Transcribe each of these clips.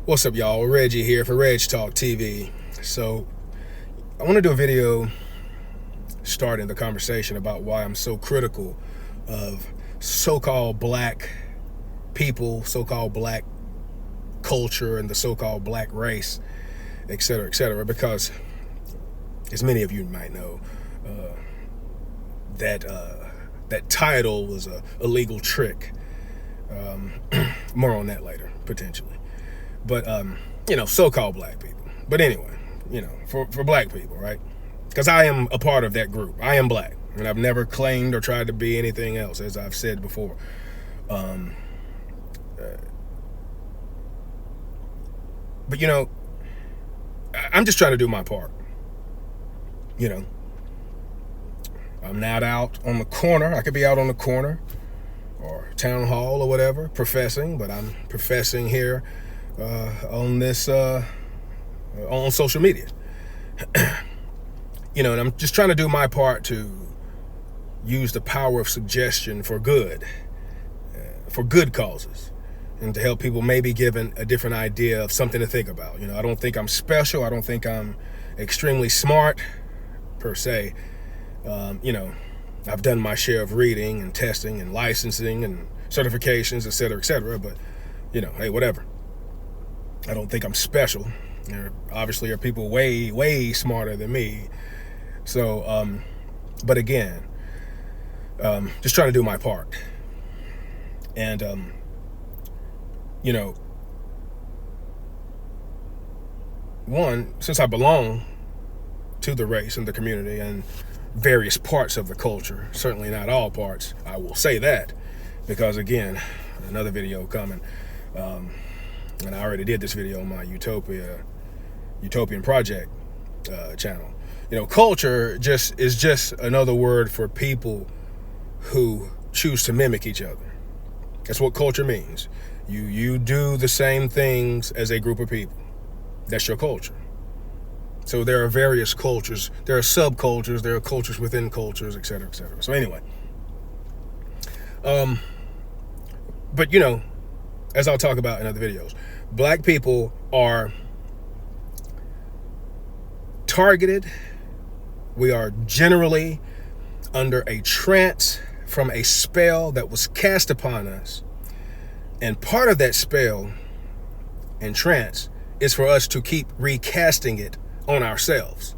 What's up, y'all? Reggie here for Reg Talk TV. So, I want to do a video starting the conversation about why I'm so critical of so-called black people, so-called black culture, and the so-called black race, etc., because, as many of you might know, that title was a legal trick. More on that later, potentially. But, so-called black people. But anyway, for black people, right? Because I am a part of that group. I am black. And I've never claimed or tried to be anything else, as I've said before. But, I'm just trying to do my part. I'm not out on the corner. I could be out on the corner or town hall or whatever, professing, but I'm professing here on this on social media. And I'm just trying to do my part to use the power of suggestion for good causes, and to help people maybe given a different idea of something to think about. I don't think I'm special. I don't think I'm extremely smart per se. I've done my share of reading and testing and licensing and certifications, etc., but hey, whatever. I don't think I'm special. There obviously are people way, way smarter than me. So, but again, just trying to do my part. And, one, since I belong to the race and the community and various parts of the culture, certainly not all parts, I will say that, because again, another video coming, and I already did this video on my Utopian Project channel. Culture is just another word for people who choose to mimic each other. That's what culture means. You do the same things as a group of people. That's your culture. So there are various cultures. There are subcultures. There are cultures within cultures, etc., etc. So anyway, but as I'll talk about in other videos, black people are targeted. We are generally under a trance from a spell that was cast upon us. And part of that spell and trance is for us to keep recasting it on ourselves.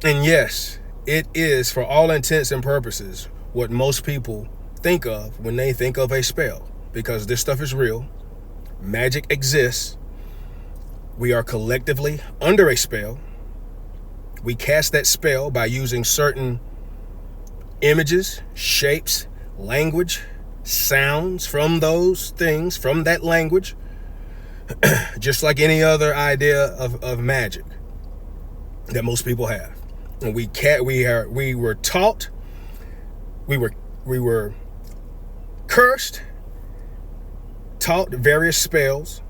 And yes, it is, for all intents and purposes, what most people think of when they think of a spell, because this stuff is real. Magic exists. We are collectively under a spell. We cast that spell by using certain images, shapes, language, sounds from those things, from that language, just like any other idea of magic that most people have. And we were taught, we were cursed, taught various spells,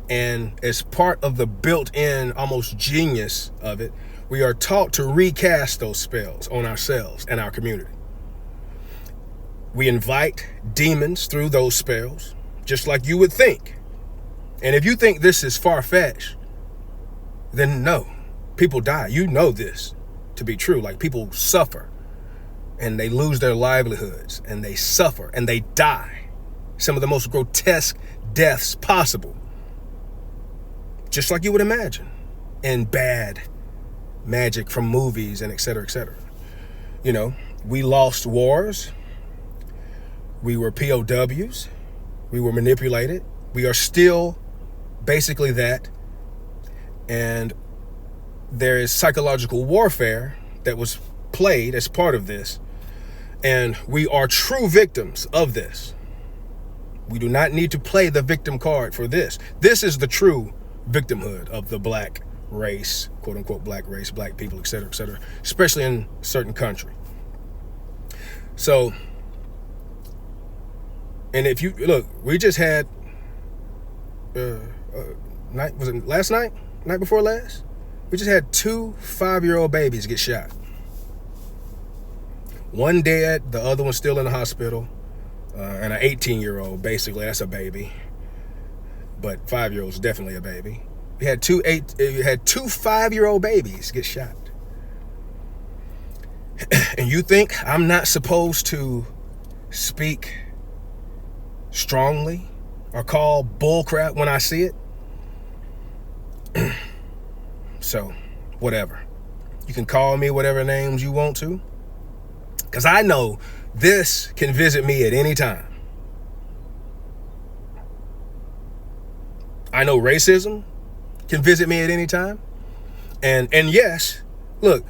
and as part of the built-in almost genius of it, we are taught to recast those spells on ourselves and our community. We invite demons through those spells, just like you would think. And if you think this is far-fetched, then no, people die. You know this to be true. Like, people suffer and they lose their livelihoods and they suffer and they die. Some of the most grotesque deaths possible, just like you would imagine in bad magic from movies and etc., etc. We lost wars. We were POWs. We were manipulated. We are still basically that. And there is psychological warfare that was played as part of this. And we are true victims of this. We do not need to play the victim card for this. This is the true victimhood of the black race, quote unquote black race, black people, etc., especially in a certain country. So, and if you look, we just had was it last night? Night before last? We just had 2 5-year-old babies get shot. One dead, the other one still in the hospital, and an 18-year-old, basically, that's a baby, but 5-year-old's definitely a baby. You had two 5-year-old babies get shot. And you think I'm not supposed to speak strongly or call bullcrap when I see it? So, whatever. You can call me whatever names you want to, because I know this can visit me at any time. I know racism can visit me at any time. And yes, look,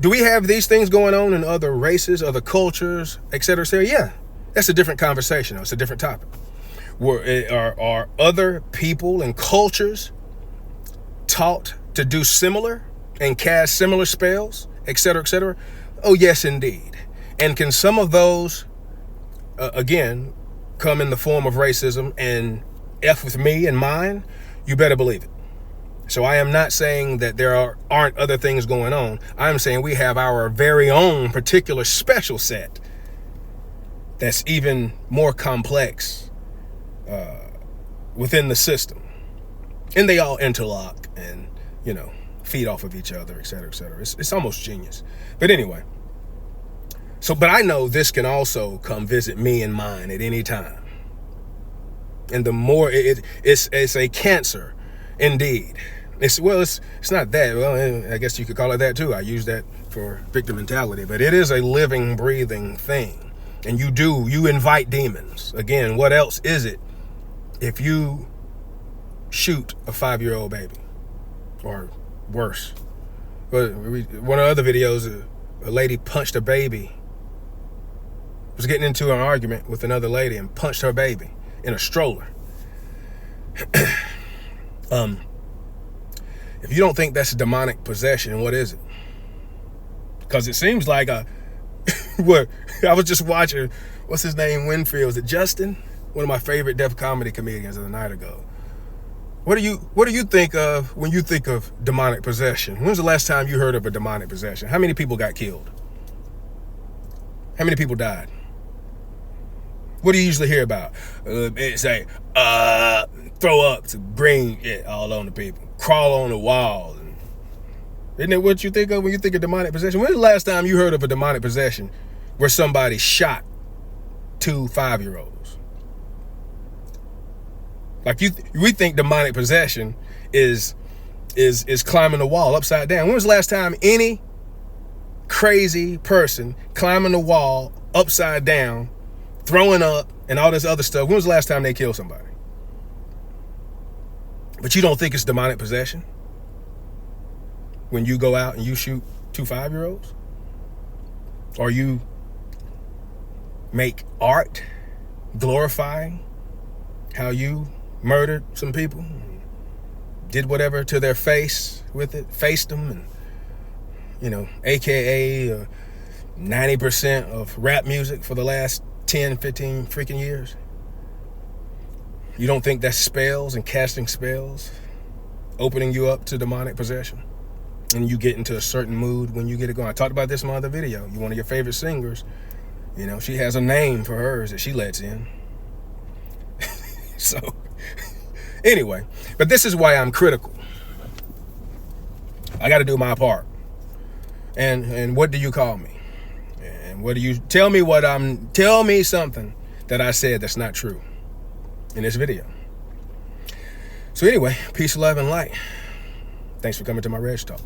do we have these things going on in other races, other cultures, et cetera, et cetera? Yeah, that's a different conversation. It's a different topic. Are other people and cultures taught to do similar and cast similar spells, et cetera, et cetera? Oh, yes, indeed. And can some of those, again, come in the form of racism and F with me and mine? You better believe it. So I am not saying that there aren't other things going on. I'm saying we have our very own particular special set that's even more complex within the system. And they all interlock and, feed off of each other, et cetera, et cetera. It's almost genius. But anyway, but I know this can also come visit me and mine at any time. And the more it's a cancer, indeed. It's not that. Well, I guess you could call it that too. I use that for victim mentality, but it is a living, breathing thing. And you invite demons. Again, what else is it if you shoot a 5-year-old baby or worse? But one of the other videos, a lady punched a baby, was getting into an argument with another lady and punched her baby in a stroller. If you don't think that's a demonic possession, what is it? Because it seems like what I was just watching, what's his name, Winfield, is it Justin? One of my favorite Def Comedy comedians of the night ago. What do you think of when you think of demonic possession? When's the last time you heard of a demonic possession? How many people got killed? How many people died? What do you usually hear about? It say, throw up to bring it all on the people. Crawl on the wall. Isn't it what you think of when you think of demonic possession? When's the last time you heard of a demonic possession where somebody shot 2 5-year-olds? Like we think demonic possession is climbing the wall upside down. When was the last time any crazy person climbing the wall upside down, throwing up, and all this other stuff? When was the last time they killed somebody? But you don't think it's demonic possession when you go out and you shoot 2 5-year-olds? Or you make art glorifying how you murdered some people, did whatever to their face with it, faced them, and, AKA 90% of rap music for the last 10, 15 freaking years? You don't think that's spells and casting spells, opening you up to demonic possession? And you get into a certain mood when you get it going. I talked about this in my other video. You're one of your favorite singers. She has a name for hers that she lets in. So, anyway, but this is why I'm critical. I got to do my part. And what do you call me? And what do you tell me something that I said that's not true in this video. So anyway, peace, love, and light. Thanks for coming to my Reg Talk.